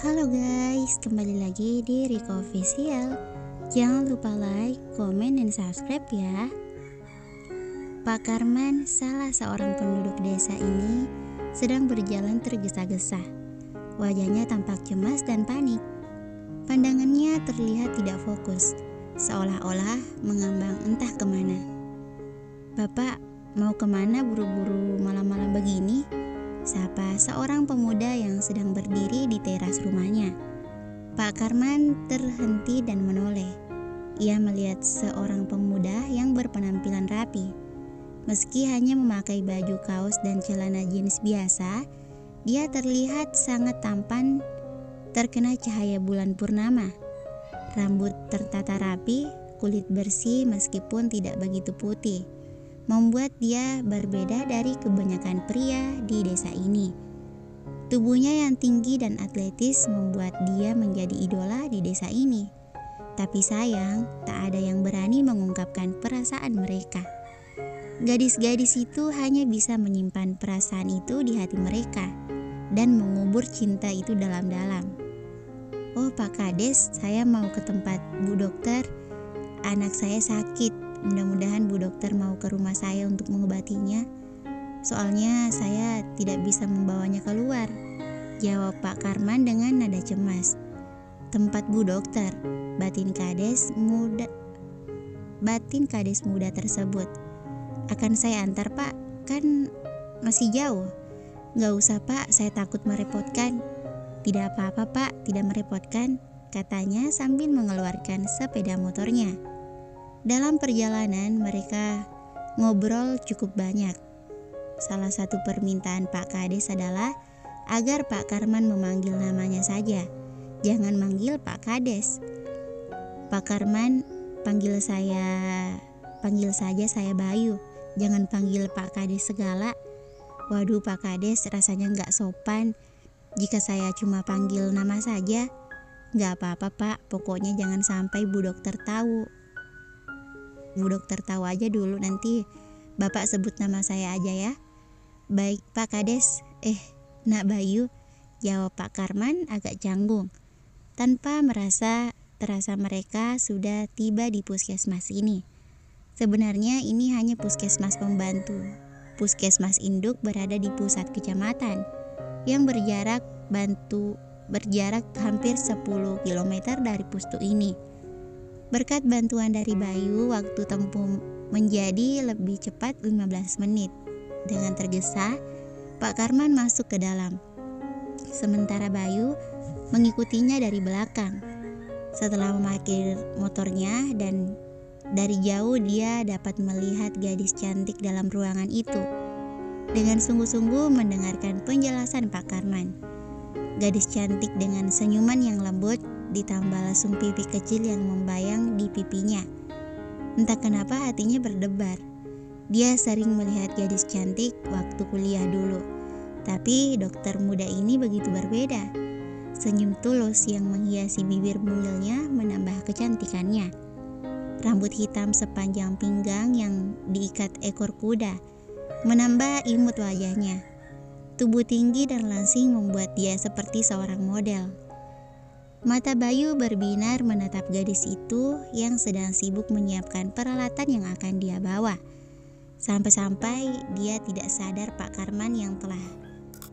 Halo guys, kembali lagi di Riko Official. Jangan lupa like, komen, dan subscribe ya. Pak Karman, salah seorang penduduk desa ini, sedang berjalan tergesa-gesa. Wajahnya tampak cemas dan panik. Pandangannya terlihat tidak fokus, seolah-olah mengambang entah kemana. "Bapak, mau kemana buru-buru malam-malam begini?" sapa seorang pemuda yang sedang berdiri di teras rumahnya. Pak Karman terhenti dan menoleh. Ia melihat seorang pemuda yang berpenampilan rapi. Meski hanya memakai baju kaos dan celana jeans biasa, dia terlihat sangat tampan terkena cahaya bulan purnama. Rambut tertata rapi, kulit bersih meskipun tidak begitu putih, membuat dia berbeda dari kebanyakan pria di desa ini. Tubuhnya yang tinggi dan atletis membuat dia menjadi idola di desa ini. Tapi sayang, tak ada yang berani mengungkapkan perasaan mereka. Gadis-gadis itu hanya bisa menyimpan perasaan itu di hati mereka dan mengubur cinta itu dalam-dalam. "Oh Pak Kades, saya mau ke tempat Bu Dokter. Anak saya sakit. Mudah-mudahan Bu Dokter mau ke rumah saya untuk mengobatinya. Soalnya saya tidak bisa membawanya keluar," jawab Pak Karman dengan nada cemas. "Tempat Bu Dokter," batin kades muda tersebut. "Akan saya antar Pak, kan masih jauh." "Gak usah Pak, saya takut merepotkan." "Tidak apa-apa Pak, tidak merepotkan," katanya sambil mengeluarkan sepeda motornya. Dalam perjalanan mereka ngobrol cukup banyak. Salah satu permintaan Pak Kades adalah agar Pak Karman memanggil namanya saja. "Jangan manggil Pak Kades. Pak Karman, panggil saja saya Bayu. Jangan panggil Pak Kades segala." "Waduh Pak Kades, rasanya gak sopan jika saya cuma panggil nama saja." "Gak apa-apa Pak, pokoknya jangan sampai Bu Dokter tahu. Bu Dokter tahu aja dulu, nanti Bapak sebut nama saya aja ya." "Baik Pak Kades." Nak Bayu," jawab Pak Karman agak canggung. Tanpa terasa mereka sudah tiba di puskesmas ini. Sebenarnya ini hanya puskesmas pembantu. Puskesmas induk berada di pusat kecamatan yang berjarak hampir 10 km dari pustu ini. Berkat bantuan dari Bayu, waktu tempuh menjadi lebih cepat 15 menit. Dengan tergesa, Pak Karman masuk ke dalam, sementara Bayu mengikutinya dari belakang. Setelah memarkir motornya dan dari jauh dia dapat melihat gadis cantik dalam ruangan itu. Dengan sungguh-sungguh mendengarkan penjelasan Pak Karman. Gadis cantik dengan senyuman yang lembut ditambah lesung pipi kecil yang membayang di pipinya. Entah kenapa hatinya berdebar. Dia sering melihat gadis cantik waktu kuliah dulu, tapi dokter muda ini begitu berbeda. Senyum tulus yang menghiasi bibir mungilnya menambah kecantikannya. Rambut hitam sepanjang pinggang yang diikat ekor kuda menambah imut wajahnya. Tubuh tinggi dan langsing membuat dia seperti seorang model. Mata Bayu berbinar menatap gadis itu yang sedang sibuk menyiapkan peralatan yang akan dia bawa. Sampai-sampai dia tidak sadar Pak Karman yang telah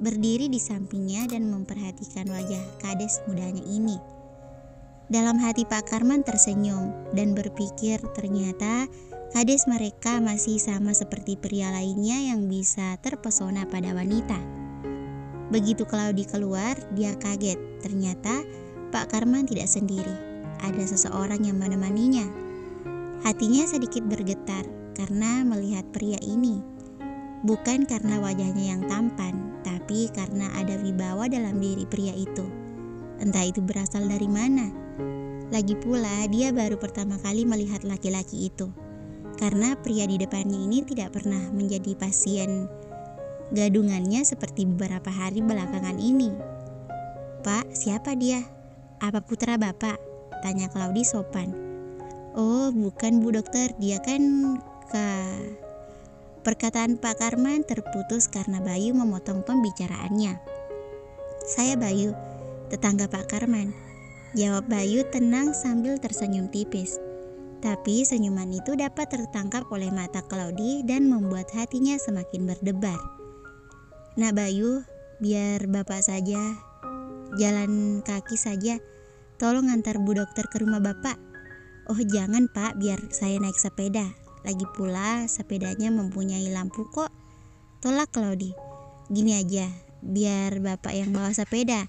berdiri di sampingnya dan memperhatikan wajah kades mudanya ini. Dalam hati Pak Karman tersenyum dan berpikir ternyata kades mereka masih sama seperti pria lainnya yang bisa terpesona pada wanita. Begitu Claudi keluar, dia kaget. Ternyata Pak Karman tidak sendiri, ada seseorang yang menemaninya. Hatinya sedikit bergetar karena melihat pria ini. Bukan karena wajahnya yang tampan, tapi karena ada wibawa dalam diri pria itu. Entah itu berasal dari mana. Lagi pula dia baru pertama kali melihat laki-laki itu, karena pria di depannya ini tidak pernah menjadi pasien gadungannya seperti beberapa hari belakangan ini. "Pak, siapa dia? Apa putra Bapak?" tanya Claudi sopan. "Oh, bukan Bu Dokter, dia kan Perkataan Pak Karman terputus karena Bayu memotong pembicaraannya. "Saya Bayu, Tetangga Pak Karman, jawab Bayu tenang sambil tersenyum tipis. Tapi senyuman itu dapat tertangkap oleh mata Claudi dan membuat hatinya semakin berdebar. Nak Bayu, biar bapak saja, jalan kaki saja. Tolong antar Bu Dokter ke rumah bapak. Oh jangan pak, biar saya naik sepeda. Lagi pula sepedanya mempunyai lampu kok. Tolak Claudi. Gini aja, biar bapak yang bawa sepeda.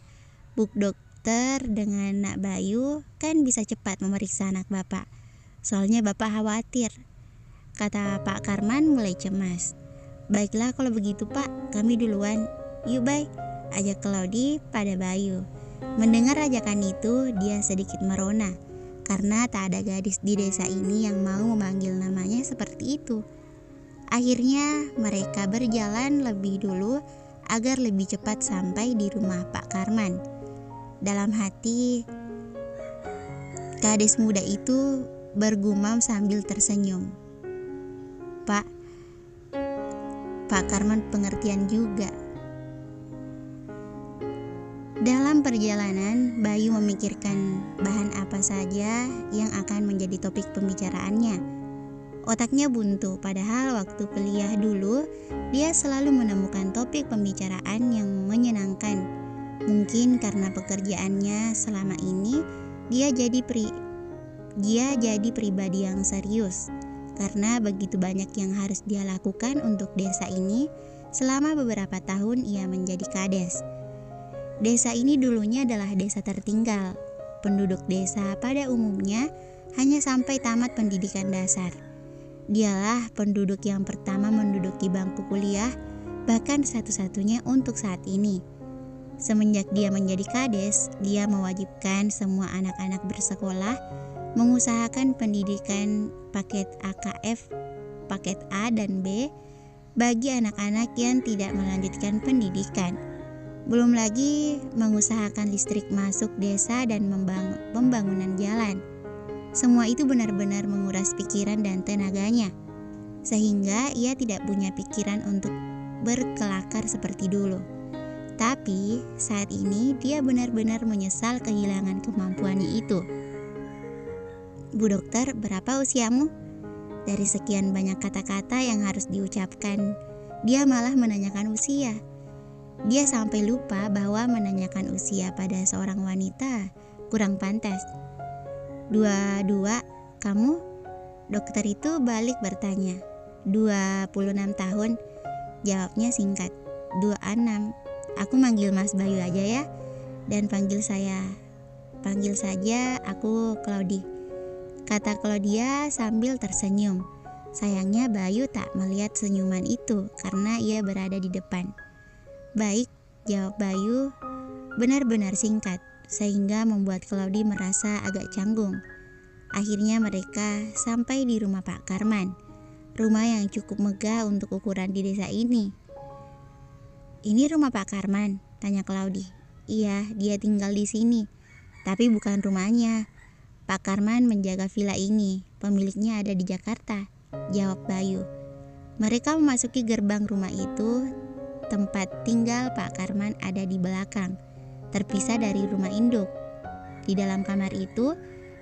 Bu Dokter dengan Nak Bayu kan bisa cepat memeriksa anak bapak. Soalnya bapak khawatir, kata Pak Karman mulai cemas. Baiklah kalau begitu pak, kami duluan. Yuk bay, ajak Claudi pada Bayu. Mendengar ajakan itu, dia sedikit merona, karena tak ada gadis di desa ini yang mau memanggil namanya seperti itu. Akhirnya mereka berjalan lebih dulu agar lebih cepat sampai di rumah Pak Karman. Dalam hati, gadis muda itu bergumam sambil tersenyum. Pak Karman pengertian juga. Dalam perjalanan, Bayu memikirkan bahan apa saja yang akan menjadi topik pembicaraannya. Otaknya buntu, padahal waktu kuliah dulu, dia selalu menemukan topik pembicaraan yang menyenangkan. Mungkin karena pekerjaannya selama ini, dia jadi pribadi yang serius, karena begitu banyak yang harus dia lakukan untuk desa ini selama beberapa tahun ia menjadi kades. Desa ini dulunya adalah desa tertinggal. Penduduk desa pada umumnya hanya sampai tamat pendidikan dasar. Dialah penduduk yang pertama menduduki bangku kuliah, bahkan satu-satunya untuk saat ini. Semenjak dia menjadi kades, dia mewajibkan semua anak-anak bersekolah mengusahakan pendidikan paket AKF, paket A dan B bagi anak-anak yang tidak melanjutkan pendidikan. Belum lagi mengusahakan listrik masuk desa dan pembangunan jalan. Semua itu benar-benar menguras pikiran dan tenaganya, sehingga ia tidak punya pikiran untuk berkelakar seperti dulu. Tapi saat ini dia benar-benar menyesal kehilangan kemampuannya itu. Bu Dokter, berapa usiamu? Dari sekian banyak kata-kata yang harus diucapkan, dia malah menanyakan usia. Dia sampai lupa bahwa menanyakan usia pada seorang wanita kurang pantas. 22, kamu? Dokter itu balik bertanya. 26 tahun, jawabnya singkat. 26, aku manggil Mas Bayu aja ya. Dan panggil saja aku Claudi, kata Claudia sambil tersenyum. Sayangnya Bayu tak melihat senyuman itu karena ia berada di depan. Baik, jawab Bayu, benar-benar singkat, sehingga membuat Claudi merasa agak canggung. Akhirnya mereka sampai di rumah Pak Karman, rumah yang cukup megah untuk ukuran di desa ini. Ini rumah Pak Karman, tanya Claudi. Iya, dia tinggal di sini, tapi bukan rumahnya. Pak Karman menjaga villa ini, pemiliknya ada di Jakarta, jawab Bayu. Mereka memasuki gerbang rumah itu. Tempat tinggal Pak Karman ada di belakang, terpisah dari rumah induk. Di dalam kamar itu,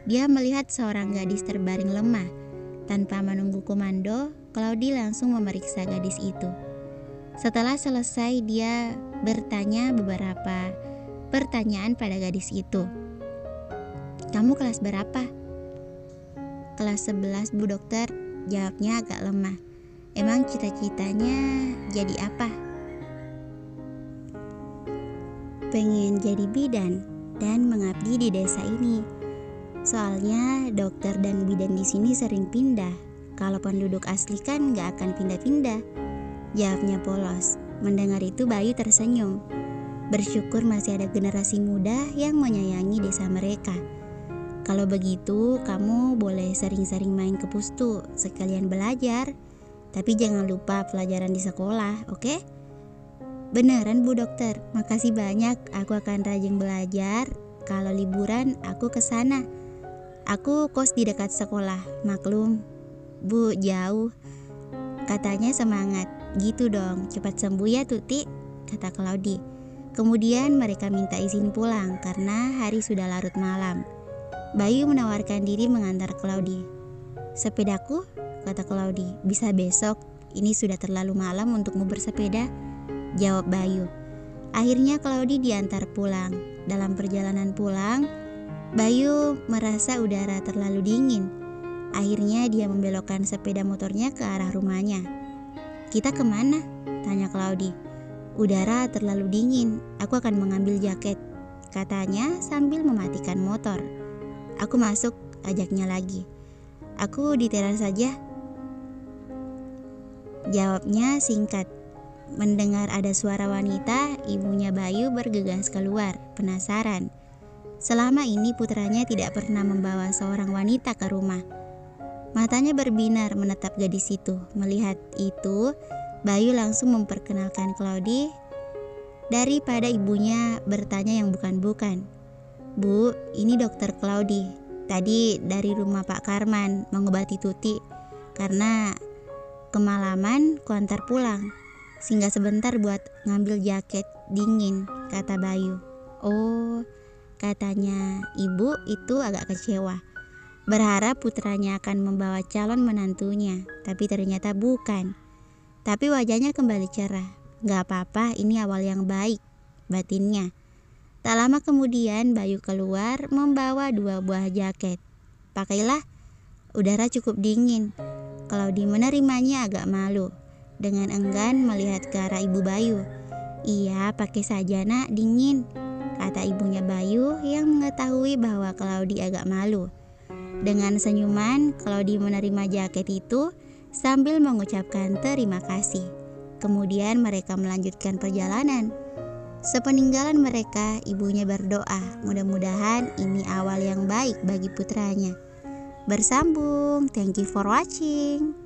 dia melihat seorang gadis terbaring lemah. Tanpa menunggu komando, Claudi langsung memeriksa gadis itu. Setelah selesai, dia bertanya beberapa pertanyaan pada gadis itu. Kamu kelas berapa? Kelas 11 Bu Dokter, jawabnya agak lemah. Emang cita-citanya jadi apa? Pengen jadi bidan dan mengabdi di desa ini. Soalnya dokter dan bidan di sini sering pindah. Kalau penduduk asli kan gak akan pindah-pindah, jawabnya polos. Mendengar itu Bayu tersenyum. Bersyukur masih ada generasi muda yang menyayangi desa mereka. Kalau begitu, kamu boleh sering-sering main ke pustu, sekalian belajar. Tapi jangan lupa pelajaran di sekolah, oke? Beneran Bu Dokter, makasih banyak. Aku akan rajin belajar. Kalau liburan, aku ke sana. Aku kos di dekat sekolah, maklum. Bu, jauh. Katanya semangat. Gitu dong, cepat sembuh ya Tuti, kata Claudi. Kemudian mereka minta izin pulang karena hari sudah larut malam. Bayu menawarkan diri mengantar Claudie. "Sepedaku," kata Claudie, "bisa besok. Ini sudah terlalu malam untukmu bersepeda," jawab Bayu. Akhirnya Claudie diantar pulang. Dalam perjalanan pulang, Bayu merasa udara terlalu dingin. Akhirnya dia membelokkan sepeda motornya ke arah rumahnya. "Kita kemana?" tanya Claudie. "Udara terlalu dingin, aku akan mengambil jaket," katanya sambil mematikan motor. "Aku masuk," ajaknya lagi. "Aku di teras saja," jawabnya singkat. Mendengar ada suara wanita, ibunya Bayu bergegas keluar, penasaran. Selama ini putranya tidak pernah membawa seorang wanita ke rumah. Matanya berbinar menatap gadis itu. Melihat itu, Bayu langsung memperkenalkan Claudie daripada ibunya bertanya yang bukan-bukan. "Bu, ini dokter Claudie. Tadi dari rumah Pak Karman mengobati Tuti. Karena kemalaman kuantar pulang. Singgah sebentar buat ngambil jaket dingin," kata Bayu. "Oh," katanya ibu itu agak kecewa. Berharap putranya akan membawa calon menantunya, tapi ternyata bukan. Tapi wajahnya kembali cerah. "Gak apa-apa, ini awal yang baik," batinnya. Tak lama kemudian Bayu keluar membawa 2 buah jaket. "Pakailah, udara cukup dingin." Claudie menerimanya agak malu. Dengan enggan melihat ke arah ibu Bayu. "Iya, pakai saja nak, dingin," kata ibunya Bayu yang mengetahui bahwa Claudie agak malu. Dengan senyuman, Claudie menerima jaket itu sambil mengucapkan terima kasih. Kemudian mereka melanjutkan perjalanan. Sepeninggalan mereka, ibunya berdoa, mudah-mudahan ini awal yang baik bagi putranya. Bersambung, thank you for watching.